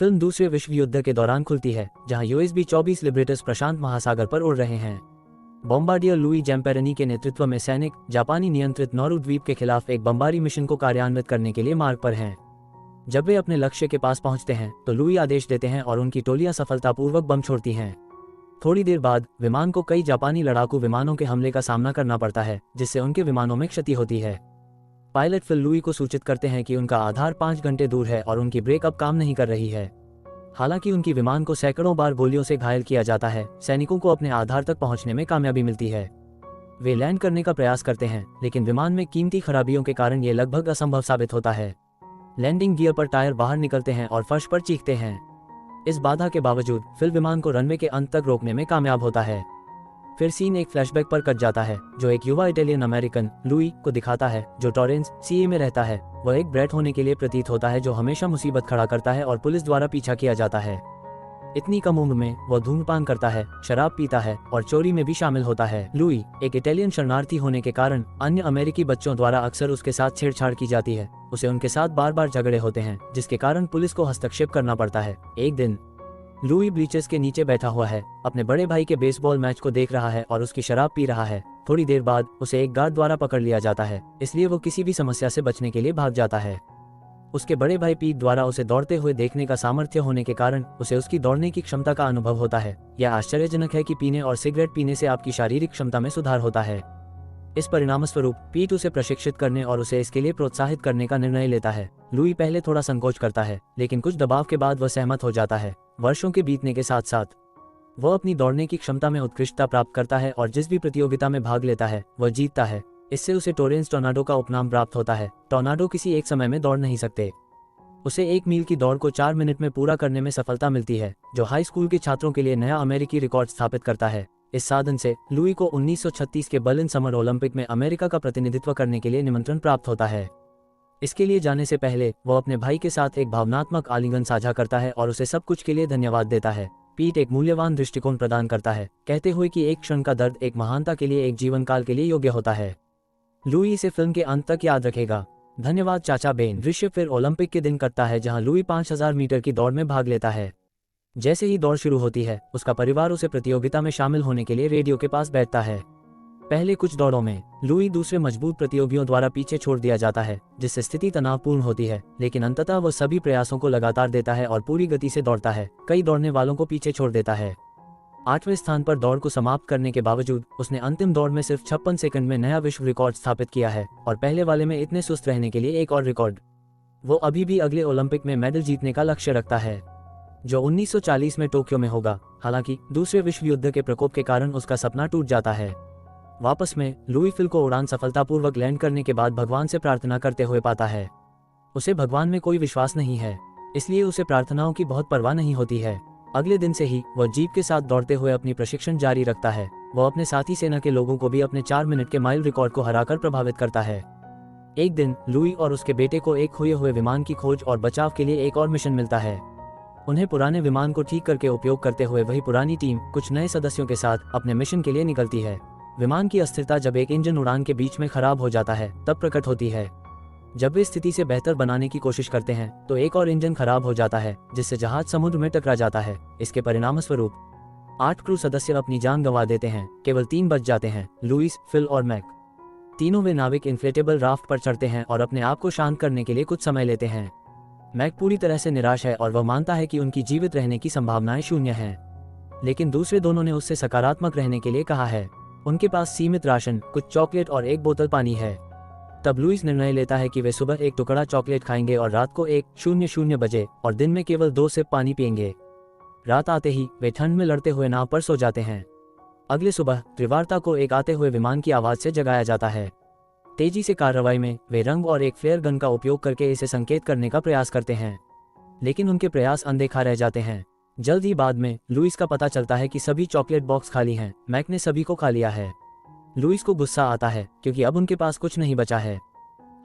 Film दूसरे विश्व युद्ध के दौरान खुलती है, जहां USB-24 लिबरेटस प्रशांत महासागर पर उड़ रहे हैं। बॉम्बार्डियर लुई जैम्पेरनी के नेतृत्व में सैनिक जापानी नियंत्रित नोरु द्वीप के खिलाफ एक बमबारी मिशन को कार्यान्वित करने के लिए मार्ग पर हैं। जब वे अपने लक्ष्य के पास पहुंचते हैं तो लुई आदेश देते हैं और उनकी टोलियां सफलतापूर्वक बम छोड़ती हैं। थोड़ी देर बाद विमान को कई जापानी लड़ाकू विमानों के हमले का सामना करना पड़ता है, जिससे उनके विमानों में क्षति होती है। पायलट फिल लुई को सूचित करते हैं कि उनका आधार 5 घंटे दूर है और उनकी ब्रेक अब काम नहीं कर रही है। हालांकि उनकी विमान को सैकड़ों बार गोलियों से घायल किया जाता है, सैनिकों को अपने आधार तक पहुंचने में कामयाबी मिलती है। वे लैंड करने का प्रयास करते हैं, लेकिन विमान में कीमती खराबियों के कारण ये लगभग असंभव साबित होता है। लैंडिंग गियर पर टायर बाहर निकलते हैं और फर्श पर चीखते हैं। इस बाधा के बावजूद फिल विमान को रनवे के अंत तक रोकने में कामयाब होता है। फिर सीन एक फ्लैशबैक पर कट जाता है, जो एक युवा इटालियन अमेरिकन लुई को दिखाता है, जो टॉरेंस सीए में रहता है। वह एक ब्रैट होने के लिए प्रतीत होता है, जो हमेशा मुसीबत खड़ा करता है और पुलिस द्वारा पीछा किया जाता है। इतनी कम उम्र में वह धूम्रपान करता है, शराब पीता है और चोरी में भी शामिल होता है। लुई एक इटालियन शरणार्थी होने के कारण अन्य अमेरिकी बच्चों द्वारा अक्सर उसके साथ छेड़छाड़ की जाती है। उसे उनके साथ बार बार झगड़े होते हैं, जिसके कारण पुलिस को हस्तक्षेप करना पड़ता है। एक दिन लुई ब्लीचर्स के नीचे बैठा हुआ है, अपने बड़े भाई के बेसबॉल मैच को देख रहा है और उसकी शराब पी रहा है। थोड़ी देर बाद उसे एक गार्ड द्वारा पकड़ लिया जाता है, इसलिए वो किसी भी समस्या से बचने के लिए भाग जाता है। उसके बड़े भाई पीट द्वारा उसे दौड़ते हुए देखने का सामर्थ्य होने के कारण उसे उसकी दौड़ने की क्षमता का अनुभव होता है। यह आश्चर्यजनक है कि पीने और सिगरेट पीने से आपकी शारीरिक क्षमता में सुधार होता है। इस परिणामस्वरूप पीट उसे प्रशिक्षित करने और उसे इसके लिए प्रोत्साहित करने का निर्णय लेता है। लुई पहले थोड़ा संकोच करता है, लेकिन कुछ दबाव के बाद वह सहमत हो जाता है। वर्षों के बीतने के साथ साथ वह अपनी दौड़ने की क्षमता में उत्कृष्टता प्राप्त करता है और जिस भी प्रतियोगिता में भाग लेता है वह जीतता है। इससे उसे टोरेंस टॉर्नाडो का उपनाम प्राप्त होता है। टॉर्नाडो किसी एक समय में दौड़ नहीं सकते। उसे 1 मील की दौड़ को 4 मिनट में पूरा करने में सफलता मिलती है, जो हाई स्कूल के छात्रों के लिए नया अमेरिकी रिकॉर्ड स्थापित करता है। इस साधन से लुई को 1936 के बर्लिन समर ओलंपिक में अमेरिका का प्रतिनिधित्व करने के लिए निमंत्रण प्राप्त होता है। इसके लिए जाने से पहले वह अपने भाई के साथ एक भावनात्मक आलिंगन साझा करता है और उसे सब कुछ के लिए धन्यवाद देता है। पीट एक मूल्यवान दृष्टिकोण प्रदान करता है, कहते हुए कि एक क्षण का दर्द एक महानता के लिए एक जीवन काल के लिए योग्य होता है। लुई इसे फिल्म के अंत तक याद रखेगा। धन्यवाद चाचा बेन। दृश्य फिर ओलंपिक के दिन कटता है, जहां लुई 5000 मीटर की दौड़ में भाग लेता है। जैसे ही दौड़ शुरू होती है, उसका परिवार उसे प्रतियोगिता में शामिल होने के लिए रेडियो के पास बैठता है। पहले कुछ दौड़ों में लुई दूसरे मजबूत प्रतियोगियों द्वारा पीछे छोड़ दिया जाता है, जिससे स्थिति तनावपूर्ण होती है, लेकिन अंततः वह सभी प्रयासों को लगातार देता है और पूरी गति से दौड़ता है। कई दौड़ने वालों को पीछे छोड़ देता है। 8वें स्थान पर दौड़ को समाप्त करने के बावजूद उसने अंतिम दौड़ में सिर्फ 56 सेकंड में नया विश्व रिकॉर्ड स्थापित किया है और पहले वाले में इतने सुस्त रहने के लिए एक और रिकॉर्ड। वो अभी भी अगले ओलंपिक में मेडल जीतने का लक्ष्य रखता है, जो 1940 में टोक्यो में होगा। हालांकि दूसरे विश्व युद्ध के प्रकोप के कारण उसका सपना टूट जाता है। वापस में लुई फिल को उड़ान सफलतापूर्वक लैंड करने के बाद भगवान से प्रार्थना करते हुए पाता है। उसे भगवान में कोई विश्वास नहीं है, इसलिए उसे प्रार्थनाओं की बहुत परवाह नहीं होती है। अगले दिन से ही वह जीप के साथ दौड़ते हुए अपनी प्रशिक्षण जारी रखता है। वह अपने साथी सेना के लोगों को भी अपने 4 मिनट के माइल रिकॉर्ड को हराकर प्रभावित करता है। एक दिन लुई और उसके बेटे को एक खोए हुए विमान की खोज और बचाव के लिए एक और मिशन मिलता है। उन्हें पुराने विमान को ठीक करके उपयोग करते हुए वही पुरानी टीम कुछ नए सदस्यों के साथ अपने मिशन के लिए निकलती है। विमान की अस्थिरता जब एक इंजन उड़ान के बीच में खराब हो जाता है तब प्रकट होती है। जब वे स्थिति से बेहतर बनाने की कोशिश करते हैं तो एक और इंजन खराब हो जाता है, जिससे जहाज समुद्र में टकरा जाता है। इसके परिणामस्वरूप 8 क्रू सदस्य अपनी जान गंवा देते हैं। केवल 3 बच जाते हैं, लुइस, फिल और मैक। तीनों वे नाविक इन्फ्लेटेबल राफ्ट पर चढ़ते हैं और अपने आप को शांत करने के लिए कुछ समय लेते हैं। मैक पूरी तरह से निराश है और वह मानता है कि उनकी जीवित रहने की संभावनाएं शून्य हैं, लेकिन दूसरे दोनों ने उससे सकारात्मक रहने के लिए कहा है। उनके पास सीमित राशन, कुछ चॉकलेट और एक बोतल पानी है। तब लुइस निर्णय लेता है कि वे सुबह एक टुकड़ा चॉकलेट खाएंगे और रात को 1:00 बजे और दिन में केवल 2 सिप पानी पिएंगे। रात आते ही वे ठंड में लड़ते हुए नाव पर सो जाते हैं। अगले सुबह त्रिवार्ता को एक आते हुए विमान की आवाज से जगाया जाता है। तेजी से कार्रवाई में वे रंग और एक फ्लेयर गन का उपयोग करके इसे संकेत करने का प्रयास करते हैं, लेकिन उनके प्रयास अनदेखा रह जाते हैं। जल्द ही बाद में लुइस का पता चलता है कि सभी चॉकलेट बॉक्स खाली हैं। मैक ने सभी को खा लिया है। लुइस को गुस्सा आता है क्योंकि अब उनके पास कुछ नहीं बचा है।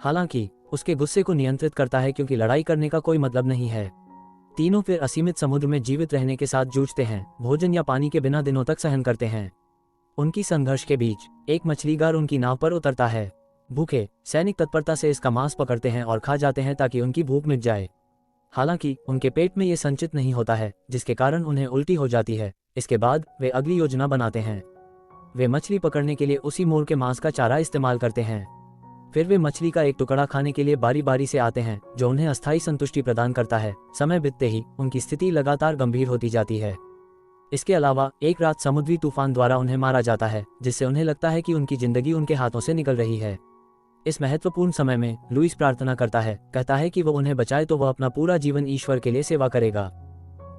हालांकि उसके गुस्से को नियंत्रित करता है क्योंकि लड़ाई करने का कोई मतलब नहीं है। तीनों फिर असीमित समुद्र में जीवित रहने के साथ जूझते हैं, भोजन या पानी के बिना दिनों तक सहन करते हैं। उनकी संघर्ष के बीच एक मछलीगार उनकी नाव पर उतरता है। भूखे सैनिक तत्परता से इसका मांस पकड़ते हैं और खा जाते हैं ताकि उनकी भूख मिट जाए। हालांकि उनके पेट में ये संचित नहीं होता है, जिसके कारण उन्हें उल्टी हो जाती है। इसके बाद वे अगली योजना बनाते हैं। वे मछली पकड़ने के लिए उसी मोर के मांस का चारा इस्तेमाल करते हैं। फिर वे मछली का एक टुकड़ा खाने के लिए बारी बारी से आते हैं, जो उन्हें अस्थायी संतुष्टि प्रदान करता है। समय बीतते ही उनकी स्थिति लगातार गंभीर होती जाती है। इसके अलावा एक रात समुद्री तूफान द्वारा उन्हें मारा जाता है, जिससे उन्हें लगता है कि उनकी जिंदगी उनके हाथों से निकल रही है। इस महत्वपूर्ण समय में लुइस प्रार्थना करता है, कहता है कि वो उन्हें बचाए तो वह अपना पूरा जीवन ईश्वर के लिए सेवा करेगा।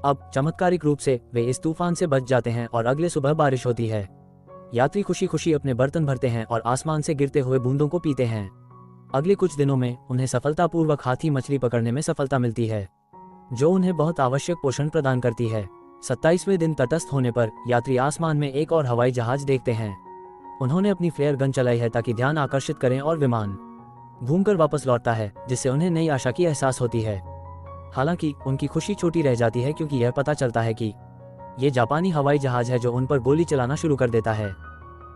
अब चमत्कारिक रूप से वे इस तूफान से बच जाते हैं और अगले सुबह बारिश होती है। यात्री खुशी खुशी अपने बर्तन भरते हैं और आसमान से गिरते हुए बूंदों को पीते हैं। अगले कुछ दिनों में उन्हें सफलतापूर्वक हाथी मछली पकड़ने में सफलता मिलती है, जो उन्हें बहुत आवश्यक पोषण प्रदान करती है। 27वें दिन तटस्थ होने पर यात्री आसमान में एक और हवाई जहाज देखते हैं। उन्होंने अपनी फ्लेयर गन चलाई है ताकि ध्यान आकर्षित करें और विमान घूमकर वापस लौटता है, जिससे उन्हें नई आशा की एहसास होती है। हालांकि उनकी खुशी छोटी रह जाती है, क्योंकि यह पता चलता है कि ये जापानी हवाई जहाज है जो उन पर गोली चलाना शुरू कर देता है।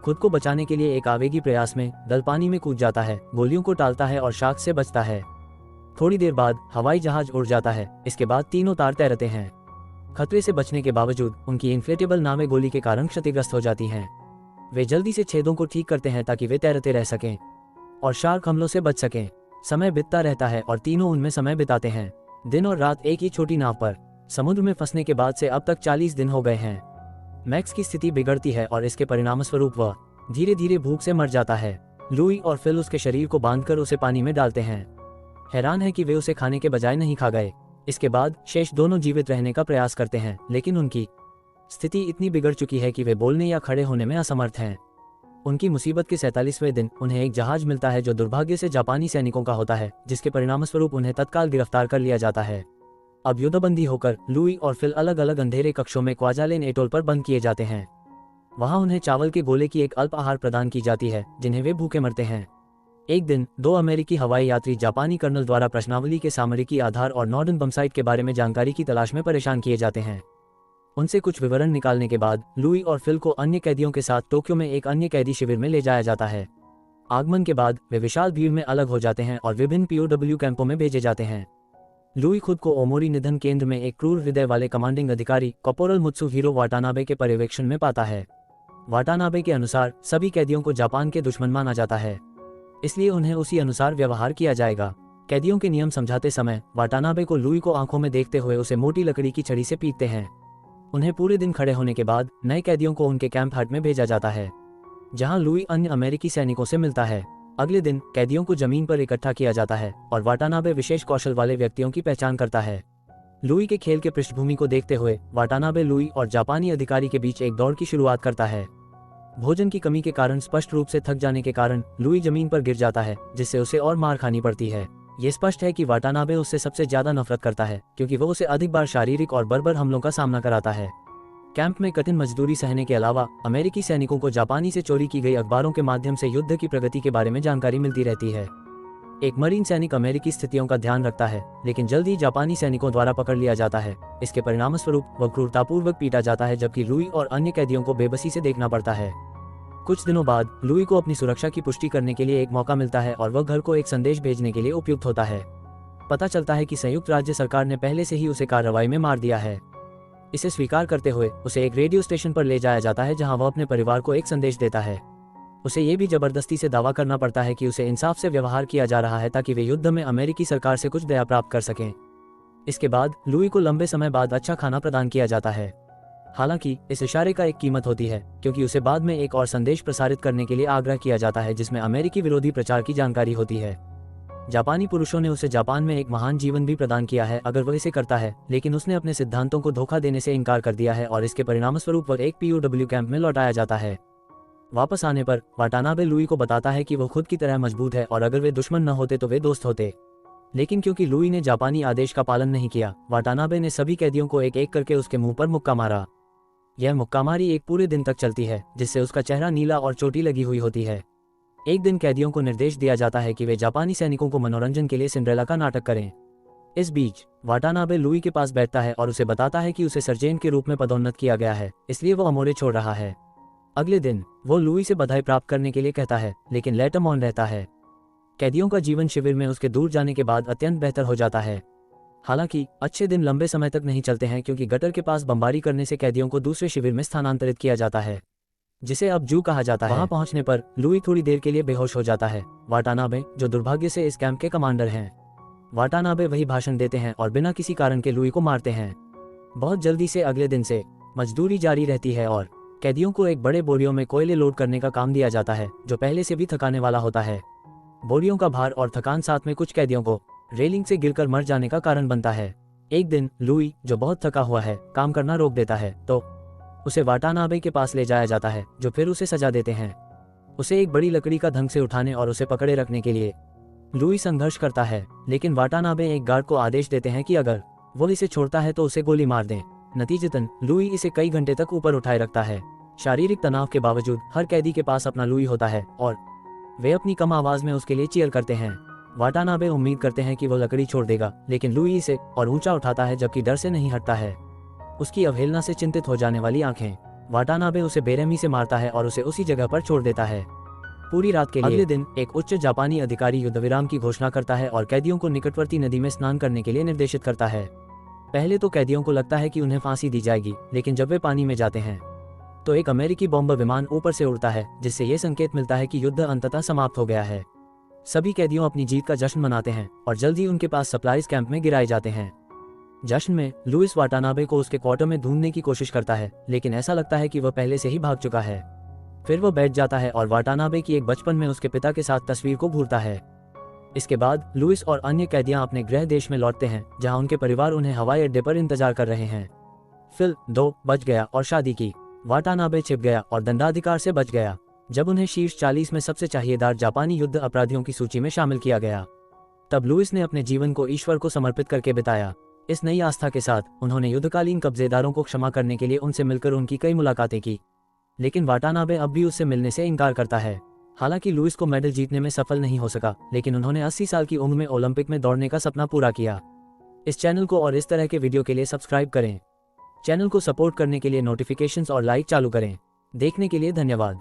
खुद को बचाने के लिए एक आवेगी प्रयास में दल पानी में कूद जाता है, गोलियों को टालता है और शार्क से बचता है। थोड़ी देर बाद हवाई जहाज उड़ जाता है। इसके बाद तीनों तार तैरते हैं। खतरे से बचने के बावजूद उनकी इन्फ्लेटेबल नावें गोली के कारण क्षतिग्रस्त हो जाती हैं। वे जल्दी से छेदों को ठीक करते हैं ताकि वे तैरते रह सकें और शार्क हमलों से बच सकें। समय बीतता रहता है और तीनों उनमें समय बिताते हैं, दिन और रात एक ही छोटी नाव पर। समुद्र में फंसने के बाद से अब तक 40 दिन हो गए हैं। मैक्स की स्थिति बिगड़ती है और इसके परिणामस्वरूप वह धीरे धीरे भूख से मर जाता है। लुई और फिल उसके शरीर को बांधकर उसे पानी में डालते हैं। हैरान है कि वे उसे खाने के बजाय नहीं खा गए। इसके बाद शेष दोनों जीवित रहने का प्रयास करते हैं, लेकिन उनकी स्थिति इतनी बिगड़ चुकी है कि वे बोलने या खड़े होने में असमर्थ हैं। उनकी मुसीबत के 47वें दिन उन्हें एक जहाज मिलता है जो दुर्भाग्य से जापानी सैनिकों का होता है, जिसके परिणामस्वरूप उन्हें तत्काल गिरफ्तार कर लिया जाता है। अब युद्धबंदी होकर लुई और फिल अलग अलग अंधेरे कक्षों में क्वाजालेन एटोल पर बंद किए जाते हैं। वहां उन्हें चावल के गोले की एक अल्प आहार प्रदान की जाती है, जिन्हें वे भूखे मरते हैं। एक दिन 2 अमेरिकी हवाई यात्री जापानी कर्नल द्वारा प्रश्नावली के सामरिकी आधार और नॉर्डर्न बमसाइट के बारे में जानकारी की तलाश में परेशान किए जाते हैं। उनसे कुछ विवरण निकालने के बाद लुई और फिल को अन्य कैदियों के साथ टोक्यो में एक अन्य कैदी शिविर में ले जाया जाता है। आगमन के बाद वे विशाल भीड़ में अलग हो जाते हैं और विभिन्न पीओडब्ल्यू कैंपों में भेजे जाते हैं। लुई खुद को ओमोरी निधन केंद्र में एक क्रूर हृदय वाले कमांडिंग अधिकारी कॉपोरल मुत्सुहिरो वाटानाबे के पर्यवेक्षण में पाता है। वाटानाबे के अनुसार सभी कैदियों को जापान के दुश्मन माना जाता है, इसलिए उन्हें उसी अनुसार व्यवहार किया जाएगा। कैदियों के नियम समझाते समय वाटानाबे को लुई को आंखों में देखते हुए उसे मोटी लकड़ी की छड़ी से पीटते हैं। उन्हें पूरे दिन खड़े होने के बाद नए कैदियों को उनके कैंप हट में भेजा जाता है, जहां लुई अन्य अमेरिकी सैनिकों से मिलता है। अगले दिन कैदियों को जमीन पर इकट्ठा किया जाता है और वाटानाबे विशेष कौशल वाले व्यक्तियों की पहचान करता है। लुई के खेल के पृष्ठभूमि को देखते हुए वाटानाबे लुई और जापानी अधिकारी के बीच एक दौड़ की शुरुआत करता है। भोजन की कमी के कारण स्पष्ट रूप से थक जाने के कारण लुई जमीन पर गिर जाता है, जिससे उसे और मार खानी पड़ती है। ये स्पष्ट है कि वाटानाबे उससे सबसे ज्यादा नफरत करता है, क्योंकि वो उसे अधिक बार शारीरिक और बर्बर हमलों का सामना कराता है। कैंप में कठिन मजदूरी सहने के अलावा अमेरिकी सैनिकों को जापानी से चोरी की गई अखबारों के माध्यम से युद्ध की प्रगति के बारे में जानकारी मिलती रहती है। एक मरीन सैनिक अमेरिकी स्थितियों का ध्यान रखता है, लेकिन जल्द ही जापानी सैनिकों द्वारा पकड़ लिया जाता है। इसके परिणामस्वरूप वह क्रूरतापूर्वक पीटा जाता है, जबकि लुई और अन्य कैदियों को बेबसी से देखना पड़ता है। कुछ दिनों बाद लुई को अपनी सुरक्षा की पुष्टि करने के लिए एक मौका मिलता है और वह घर को एक संदेश भेजने के लिए उपयुक्त होता है। पता चलता है कि संयुक्त राज्य सरकार ने पहले से ही उसे कार्रवाई में मार दिया है। इसे स्वीकार करते हुए उसे एक रेडियो स्टेशन पर ले जाया जाता है, जहां वह अपने परिवार को एक संदेश देता है। उसे ये भी जबरदस्ती से दावा करना पड़ता है कि उसे इंसाफ से व्यवहार किया जा रहा है, ताकि वे युद्ध में अमेरिकी सरकार से कुछ दया प्राप्त कर सकें। इसके बाद लुई को लंबे समय बाद अच्छा खाना प्रदान किया जाता है। हालांकि इस इशारे का एक कीमत होती है, क्योंकि उसे बाद में एक और संदेश प्रसारित करने के लिए आग्रह किया जाता है, जिसमें अमेरिकी विरोधी प्रचार की जानकारी होती है। जापानी पुरुषों ने उसे जापान में एक महान जीवन भी प्रदान किया है अगर वह इसे करता है, लेकिन उसने अपने सिद्धांतों को धोखा देने से इनकार कर दिया है और इसके परिणामस्वरूप वह एक पीओडब्ल्यू कैंप में लौटाया जाता है। वापस आने पर वाटानाबे लुई को बताता है कि वो खुद की तरह मजबूत है और अगर वे दुश्मन न होते तो वे दोस्त होते। लेकिन क्योंकि लुई ने जापानी आदेश का पालन नहीं किया, वाटानाबे ने सभी कैदियों को एक एक करके उसके मुंह पर मुक्का मारा। यह मुक्कामारी एक पूरे दिन तक चलती है, जिससे उसका चेहरा नीला और चोटी लगी हुई होती है। एक दिन कैदियों को निर्देश दिया जाता है कि वे जापानी सैनिकों को मनोरंजन के लिए सिंड्रेला का नाटक करें। इस बीच वाटानाबे लुई के पास बैठता है और उसे बताता है कि उसे सर्जेंट के रूप में पदोन्नत किया गया है, इसलिए वो अमोरे छोड़ रहा है। अगले दिन वो लुई से बधाई प्राप्त करने के लिए कहता है, लेकिन लेटर मौन रहता है। कैदियों का जीवन शिविर में उसके दूर जाने के बाद अत्यंत बेहतर हो जाता है। हालांकि अच्छे दिन लंबे समय तक नहीं चलते हैं, क्योंकि गटर के पास बमबारी करने से कैदियों को दूसरे शिविर में स्थानांतरित किया जाता है, जिसे अब जू कहा जाता है। वहां पहुंचने पर लुई थोड़ी देर के लिए बेहोश हो जाता है। वाटानाबे, जो दुर्भाग्य से इस कैंप के कमांडर हैं, वाटानाबे वही भाषण देते हैं और बिना किसी कारण के लुई को मारते हैं। बहुत जल्दी से अगले दिन से मजदूरी जारी रहती है और कैदियों को एक बड़े बोरियों में कोयले लोड करने का काम दिया जाता है, जो पहले से भी थकाने वाला होता है। बोरियों का भार और थकान साथ में कुछ कैदियों को रेलिंग से गिरकर मर जाने का कारण बनता है। एक दिन लुई, जो बहुत थका हुआ है, काम करना रोक देता है, तो उसे वाटानाबे के पास ले जाया जाता है, जो फिर उसे सजा देते हैं। उसे एक बड़ी लकड़ी का ढंग से उठाने और उसे पकड़े रखने के लिए लुई संघर्ष करता है, लेकिन वाटानाबे एक गार्ड को आदेश देते हैं कि अगर वो इसे छोड़ता है तो उसे गोली मार दें। नतीजतन लुई इसे कई घंटे तक ऊपर उठाए रखता है। शारीरिक तनाव के बावजूद हर कैदी के पास अपना लुई होता है और वे अपनी कम आवाज में उसके लिए चीयर करते हैं। वाटानाबे उम्मीद करते हैं कि वो लकड़ी छोड़ देगा, लेकिन लुई इसे और ऊंचा उठाता है, जबकि डर से नहीं हटता है। उसकी अवहेलना से चिंतित हो जाने वाली आंखें, वाटानाबे उसे बेरहमी से मारता है और उसे उसी जगह पर छोड़ देता है पूरी रात के लिए। अगले दिन एक उच्च जापानी अधिकारी युद्धविराम की घोषणा करता है और कैदियों को निकटवर्ती नदी में स्नान करने के लिए निर्देशित करता है। पहले तो कैदियों को लगता है कि उन्हें फांसी दी जाएगी, लेकिन जब वे पानी में जाते हैं तो एक अमेरिकी बॉम्बर विमान ऊपर से उड़ता है, जिससे ये संकेत मिलता है कि युद्ध अंततः समाप्त हो गया है। सभी कैदियों अपनी जीत का जश्न मनाते हैं और जल्द ही उनके पास सप्लाईज कैंप में गिराए जाते हैं। जश्न में लुइस वाटानाबे को उसके क्वार्टर में ढूंढने की कोशिश करता है, लेकिन ऐसा लगता है कि वह पहले से ही भाग चुका है। फिर वह बैठ जाता है और वाटानाबे की एक बचपन में उसके पिता के साथ तस्वीर को घूरता है। इसके बाद लुइस और अन्य कैदियां अपने गृह देश में लौटते हैं, जहां उनके परिवार उन्हें हवाई अड्डे पर इंतजार कर रहे हैं। फिल 2 बच गया और शादी की। वाटानाबे छिप गया और दंडाधिकार से बच गया। जब उन्हें शीर्ष 40 में सबसे चाहिएदार जापानी युद्ध अपराधियों की सूची में शामिल किया गया, तब लुइस ने अपने जीवन को ईश्वर को समर्पित करके बिताया। इस नई आस्था के साथ उन्होंने युद्धकालीन कब्जेदारों को क्षमा करने के लिए उनसे मिलकर उनकी कई मुलाकातें की, लेकिन वाटानाबे अब भी उससे मिलने से इनकार करता है। हालांकि लुइस को मेडल जीतने में सफल नहीं हो सका, लेकिन उन्होंने 80 साल की उम्र में ओलंपिक में दौड़ने का सपना पूरा किया। इस चैनल को और इस तरह के वीडियो के लिए सब्सक्राइब करें। चैनल को सपोर्ट करने के लिए नोटिफिकेशंस और लाइक चालू करें। देखने के लिए धन्यवाद।